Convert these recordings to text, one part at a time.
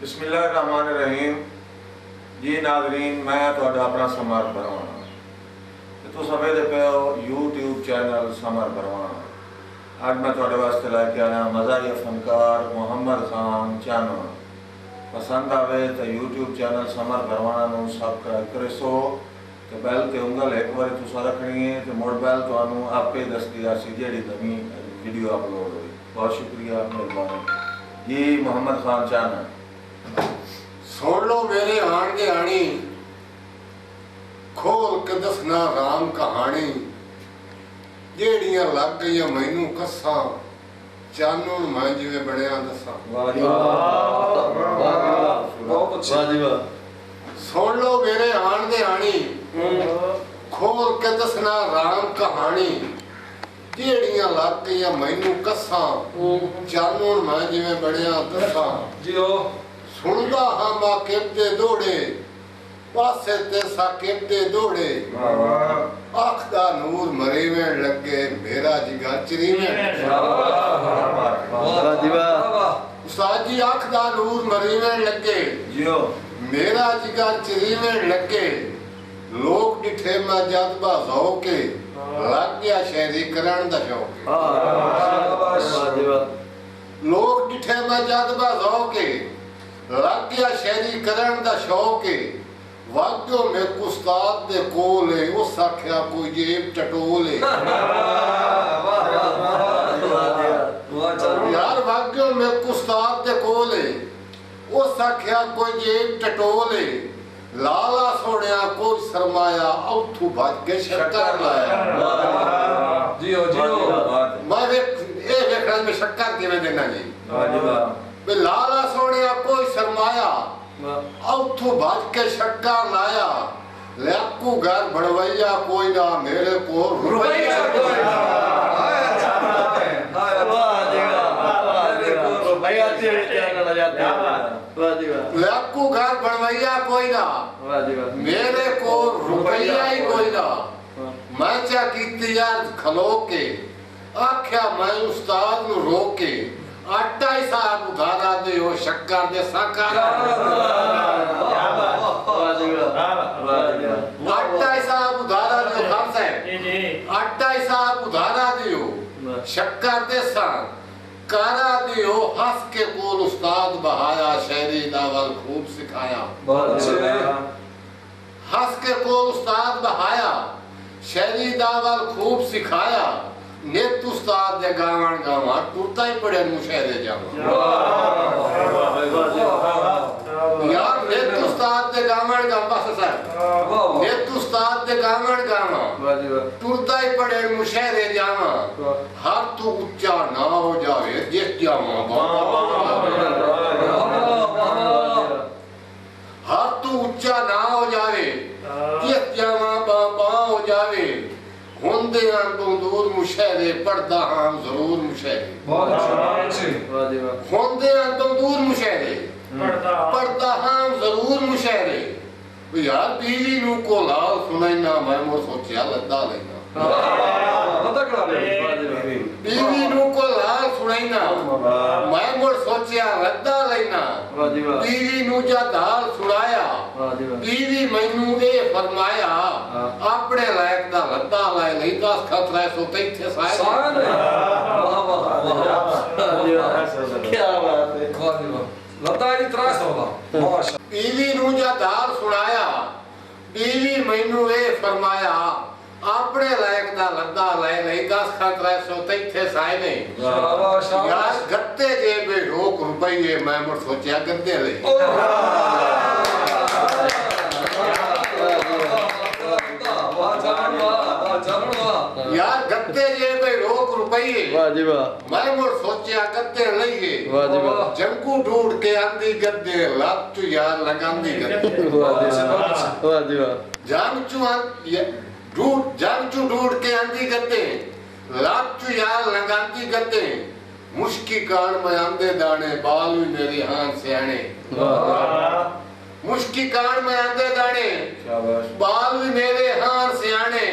बिस्मिल्लाहिर्रहमानिर्रहीम। जी नाज़रीन, मैं तुहाडा अपना समर भरवाना तो समझते पे हो यूट्यूब चैनल समर भरवाना। अज मैं तुहाडे वास्ते लैके आया मज़ाहिया फनकार मुहम्मद खान चानो। पसंद आवे तो यूट्यूब चैनल समर भरवाना सबसक्राइब करेसो तो बैल ते उंगल एक बार तुसा रखनी है तो मुड़ बैल तो आपे दसदी आसी जेड़ी नवी वीडियो अपलोड हुई। बहुत शुक्रिया, मेहरबानी जी। मुहम्मद खान चानो सुन लो मेरे आन के आनी, खोल के दसना राम कहानी। जेड़ियां लग गई मैनू कसा, चानू मैं जिवें बनिया दसा। सुन लो मेरे आन के आनी, खोल के दसना राम कहानी। जेड़ियां लग गई मैनू कसा, चानू मैं जिवें बनिया दसा। सुनदा हाँ माकिब दे दौड़े, पासे ते साकिब दे दौड़े। अख दा नूर मरीवें लगे, मेरा जिगर चरीवें। उस्ताद जी अख दा नूर मरीवें लगे, मेरा जिगर चरीवें लगे। लोग डिठे मैं जद बाज़ो के, लग गया शहरी करण दा शौक। लोग डिठे मैं जद बाज़ो के, लग गया शहरी करण दा शौक। वाग्यो में उस्ताद दे कोले, उस आख्या कोई जेब टटोले। यार वाग्यो में उस्ताद दे कोले, उस आख्या कोई जेब टटोले। लाला सोनिया कोई सरमाया, औथू भज के शक्कर लाया। मैं वेखना में शक्कर किवें देना जी। लाला सोनिया कोई सरमाया, औथू भज के शक्कर लाया। लैकू घर बढ़वैया कोई ना, मेरे को रुपया कोई ना। लैकू घर बढ़वैया कोई ना, मेरे को रुपया ही कोई ना। मैं क्या कीती यार खलो के, आख्या मैं उस्ताद नू रोके। आटा ही साहब उधारा दे हो, शक्कर दे साकार। आटा ही साहब उधारा दे खान साहब, आटा ही साहब उधारा दियो, शक्कर दे कारा दियो। हंस के कोल उस्ताद बहाया, शहरी दावल खूब सिखाया। हंस के कोल उस्ताद बहाया, शहरी दावल खूब सिखाया। नेत उस्ताद दे गावण गावा, टूटा ही पड़े मुशहरे जावा। यार नेत उस्ताद दे गावण गावा सर, नेत उस्ताद दे गावण गावा, टूटा ही पड़े मुशहरे जावा। हर तू ऊंचा ना हो जावे, जिस जावा हर तू ऊंचा ना हो जावे, जिस जावा बाबा हो जावे। होंदे तो दूर मुशहरे, पढ़दा हां जरूर मुशहरे। होंदे तो दूर मुशहरे, पढ़दा हां जरूर मुशहरे। यार बीवी नू को लाल सुनैना, मैं मोर सोचिया लद्दा लेना। बीवी नू को लाल सुनैना, मैं मोर सोचिया लद्दा लेना। बीवी नू जा दाल सुनाया, बीवी मैनू ए फरमाया। अपने लायक दा लद्दा लाए नहीं, 10 खतरा सो तैथे साए। क्या बात है, लद्दा ही त्रास होगा माशा। बीवी नू जा दाल सुनाया, बीवी मैनू ए फरमाया। अपने लायक दा लद्दा लाए नहीं, 10 खतरा सो तैथे साए ने। यार गत्ते जेबे रोक रुपये, मैं मुड़ सोचिया गद्दे ले। यार गत्ते जेबे रोक रुपये, मैं मुड़ सोचिया गद्दे लइए। जंकू ढूंढ के आंदी गद्दे, लत यार लगांदी गद्दे। जंचू ढूंढ के आंदी गद्दे, लत यार लगांदी गद्दे। मुश्की कान में आंदे दाने, बाल भी मेरी हां सियाने। मुश्की कान में आंदे दाने, बाल भी मेरे हां सियाने।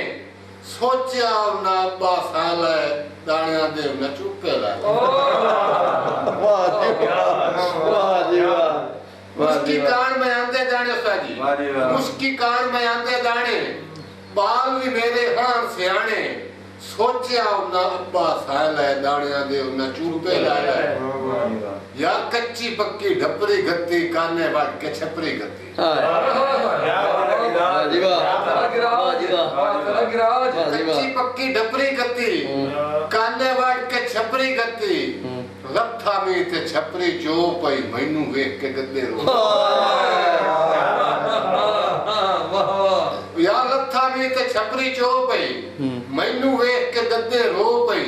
सोचा ना अब्बा साल है, दानिया दे न चुपे ला। वाह जी वाह, वाह जी वाह। मुस्की कान में आंदे दाने उस्ताद जी, वाह जी वाह। मुस्की कान में आंदे दाने, बाल भी मेरे हान सियाने, सोचिया उन्ना अब्बा साल है दानिया दे उन्ना चूर पे लाया है। वाह जी वाह। या कच्ची पक्की ढपरी गत्ती काने बाट के छपरी गत्ती। कच्ची पक्की ढपरी गत्ती काने बाट के छपरी गत्ती, लथा में ते छपरी चो पई मैनू वेख के गद्दे रो। या लथा में ते छपरी चो पई मैनू वेख के गद्दे रो पई।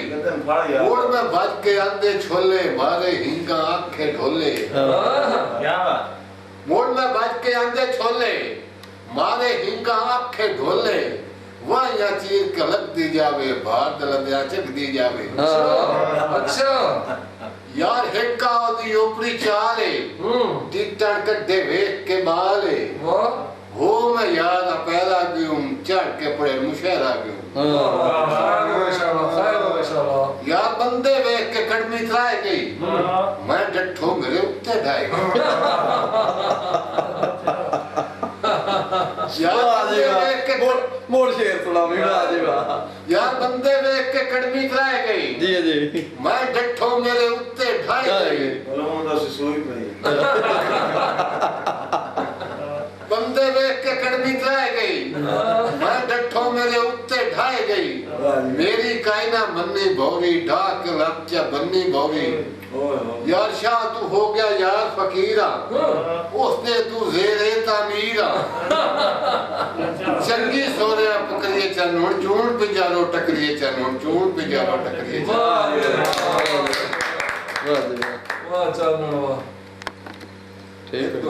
ओड़ में भज के आंदे छोले मारे हिंगा आंखें ढोले। मोड़ में भज के आंदे छोले मारे हिंगा आंखें ढोले, वह या चीर के लग दी जावे भार दलदिया चक दी जावे। अच्छा यार हिक्का ओदी ऊपरी चाले टिकटन कड्डे वेख के बाले, हो मैं यार पैदा क्यों चढ़ के पड़े मुशहरा क्यों। यार बंदे वेख के कड़मी त्राए गई, मैं डट्ठो मेरे उत्ते ढाए गई। यार बंदे वेख के मोड़ शेर सुना भी वाह जी वाह। यार बंदे वेख के कड़मी त्राए गई, जी जी मैं डट्ठो मेरे उत्ते ढाए गई। बंदे वेख के कड़मी त्राए गई, मैं डट्ठो मेरे उत्ते ढाए गई। मेरी कायना मन्नी भौरी ढाक लच्चा बन्नी भौरी। यार शाह तू हो गया यार फकीरा, उसने तू जेरे तामीरा। चंगी सोरिया पकड़िए चनों चूण पिजारो टकरिए चनों चूण पिजारो टकरिए। वाह जी वाह। वाह चल वाह। ठीक है।